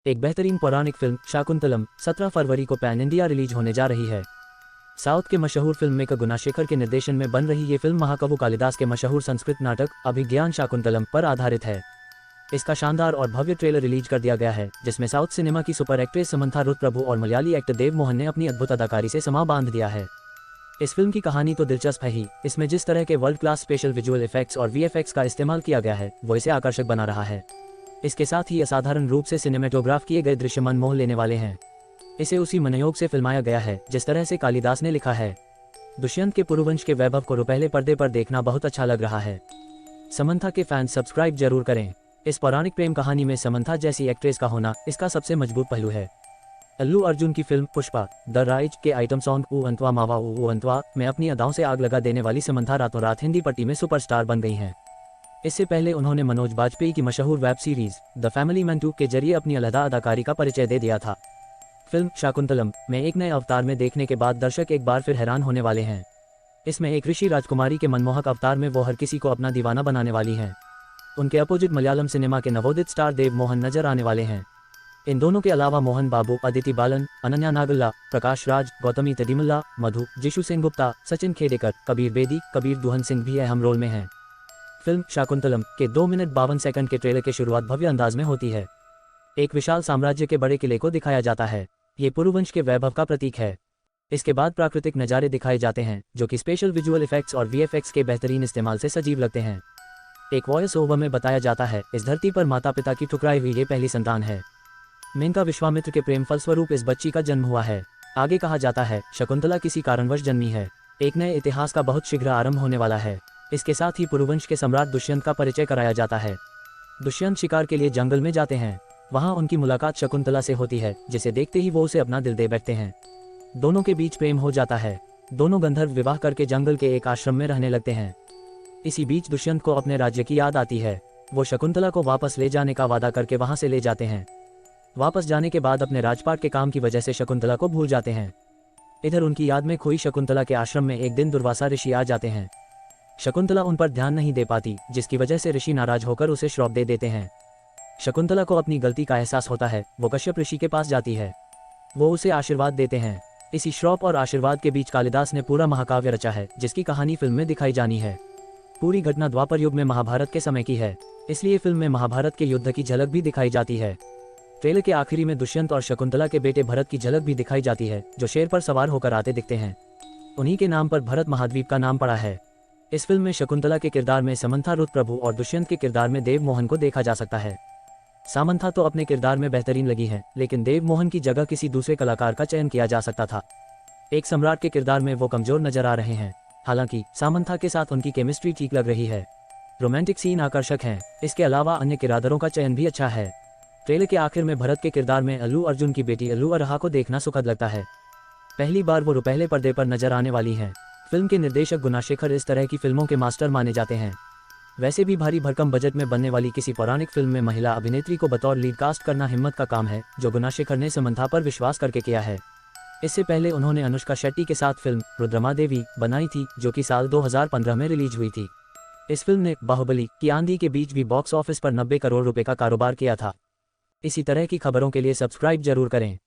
एक बेहतरीन पौराणिक फिल्म शाकुंतलम 17 फरवरी को पैन इंडिया रिलीज होने जा रही है। साउथ के मशहूर फिल्म मेकर गुणाशेखर के निर्देशन में बन रही ये फिल्म महाकवि कालिदास के मशहूर संस्कृत नाटक अभिज्ञान शाकुंतलम पर आधारित है। इसका शानदार और भव्य ट्रेलर रिलीज कर दिया गया है, जिसमें साउथ सिनेमा की सुपर एक्ट्रेस समंथा रुथ प्रभु और मलयाली एक्टर देव मोहन ने अपनी अद्भुत अदाकारी से समा बांध दिया है। इस फिल्म की कहानी तो दिलचस्प है ही, इसमें जिस तरह के world class special visual effects और वीएफएक्स का इस्तेमाल किया गया है वो इसे आकर्षक बना रहा है। इसके साथ ही असाधारण रूप से सिनेमेटोग्राफ किए गए दृश्य मन मोह लेने वाले हैं। इसे उसी मनोयोग से फिल्माया गया है जिस तरह से कालिदास ने लिखा है। दुष्यंत के पुरुवंश के वैभव को रुपहले पर्दे पर देखना बहुत अच्छा लग रहा है। समंथा के फैंस सब्सक्राइब जरूर करें। इस पौराणिक प्रेम कहानी में समंथा जैसी एक्ट्रेस का होना इसका सबसे मजबूत पहलू है। अल्लू अर्जुन की फिल्म पुष्पा द राइज के आइटम सॉन्ग ऊ अंतवा मावा ऊ अंतवा में अपनी अदाओं से आग लगा देने वाली समंथा रातों रात हिंदी पट्टी में सुपरस्टार बन गई हैं। इससे पहले उन्होंने मनोज बाजपेयी की मशहूर web series the family man 2 के जरिए अपनी अलहदा अदाकारी का परिचय दे दिया था। फिल्म शाकुंतलम में एक नए अवतार में देखने के बाद दर्शक एक बार फिर हैरान होने वाले हैं। इसमें एक ऋषि राजकुमारी के मनमोहक अवतार में वो हर किसी को अपना दीवाना बनाने वाली हैं। उनके अपोजिट मलयालम सिनेमा के नवोदित स्टार देव मोहन नजर आने वाले हैं। इन दोनों के अलावा मोहन बाबू, अदिति बालन, अनन्या नागल्ला, प्रकाश राज, गौतमी तदिमुल्ला, मधु, जिशु सिंह गुप्ता, सचिन खेडेकर, कबीर बेदी, कबीर दुहन सिंह भी अहम रोल में हैं। फिल्म शाकुंतलम के 2 मिनट 52 सेकंड के ट्रेलर की शुरुआत भव्य अंदाज में होती है। एक विशाल साम्राज्य के बड़े किले को दिखाया जाता है। ये पुरुवंश के वैभव का प्रतीक है। इसके बाद प्राकृतिक नज़ारे दिखाए जाते हैं जो कि स्पेशल विजुअल इफेक्ट्स और वीएफएक्स के बेहतरीन इस्तेमाल से सजीव लगते हैं। एक वॉइस ओवर में बताया जाता है इस धरती पर माता पिता की ठुकराई हुई ये पहली संतान है। मेनका विश्वामित्र के प्रेम फलस्वरूप इस बच्ची का जन्म हुआ है। आगे कहा जाता है शकुंतला किसी कारणवश जन्मी है। एक नए इतिहास का बहुत शीघ्र आरंभ होने वाला है। इसके साथ ही पुरुवंश के सम्राट दुष्यंत का परिचय कराया जाता है। दुष्यंत शिकार के लिए जंगल में जाते हैं। वहां उनकी मुलाकात शकुंतला से होती है, जिसे देखते ही वो उसे अपना दिल दे बैठते हैं। दोनों के बीच प्रेम हो जाता है। दोनों गंधर्व विवाह करके जंगल के एक आश्रम में रहने लगते हैं। इसी बीच दुष्यंत को अपने राज्य की याद आती है। वो शकुंतला को वापस ले जाने का वादा करके वहां से ले जाते हैं। वापस जाने के बाद अपने राजपाट के काम की वजह से शकुंतला को भूल जाते हैं। इधर उनकी याद में खोई शकुंतला के आश्रम में एक दिन दुर्वासा ऋषि आ जाते हैं। शकुंतला उन पर ध्यान नहीं दे पाती, जिसकी वजह से ऋषि नाराज होकर उसे श्राप दे देते हैं। शकुंतला को अपनी गलती का एहसास होता है। वो कश्यप ऋषि के पास जाती है। वो उसे आशीर्वाद देते हैं। इसी श्राप और आशीर्वाद के बीच कालिदास ने पूरा महाकाव्य रचा है, जिसकी कहानी फिल्म में दिखाई जानी है। पूरी घटना द्वापर युग में महाभारत के समय की है, इसलिए फिल्म में महाभारत के युद्ध की झलक भी दिखाई जाती है। ट्रेलर के आखिरी में दुष्यंत और शकुंतला के बेटे भरत की झलक भी दिखाई जाती है, जो शेर पर सवार होकर आते दिखते हैं। उन्हीं के नाम पर भरत महाद्वीप का नाम पड़ा है। इस फिल्म में शकुंतला के किरदार में समंथा रुथ प्रभु और दुष्यंत के किरदार में देव मोहन को देखा जा सकता है। समंथा तो अपने किरदार में बेहतरीन लगी है, लेकिन देव मोहन की जगह किसी दूसरे कलाकार का चयन किया जा सकता था। एक सम्राट के किरदार में वो कमजोर नजर आ रहे हैं। हालांकि समंथा के साथ उनकी केमिस्ट्री ठीक लग रही है। रोमांटिक सीन आकर्षक हैं। इसके अलावा अन्य किरदारों का चयन भी अच्छा है। ट्रेलर के आखिर में भरत के किरदार में अल्लू अर्जुन की बेटी अल्लू अरहा को देखना सुखद लगता है। पहली बार वो रुपहले पर्दे पर नजर आने वाली हैं। फिल्म के निर्देशक गुणाशेखर इस तरह की फिल्मों के मास्टर माने जाते हैं। वैसे भी भारी भरकम बजट में बनने वाली किसी पौराणिक फिल्म में महिला अभिनेत्री को बतौर लीड कास्ट करना हिम्मत का काम है, जो गुणाशेखर ने समंथा पर विश्वास करके किया है। इससे पहले उन्होंने अनुष्का शेट्टी के साथ फिल्म रुद्रमा देवी बनाई थी, जो कि साल 2015 में रिलीज हुई थी। इस फिल्म ने बाहुबली की आंधी के बीच भी बॉक्स ऑफिस पर 90 करोड़ रुपए का कारोबार किया था। इसी तरह की खबरों के लिए सब्सक्राइब जरूर करें।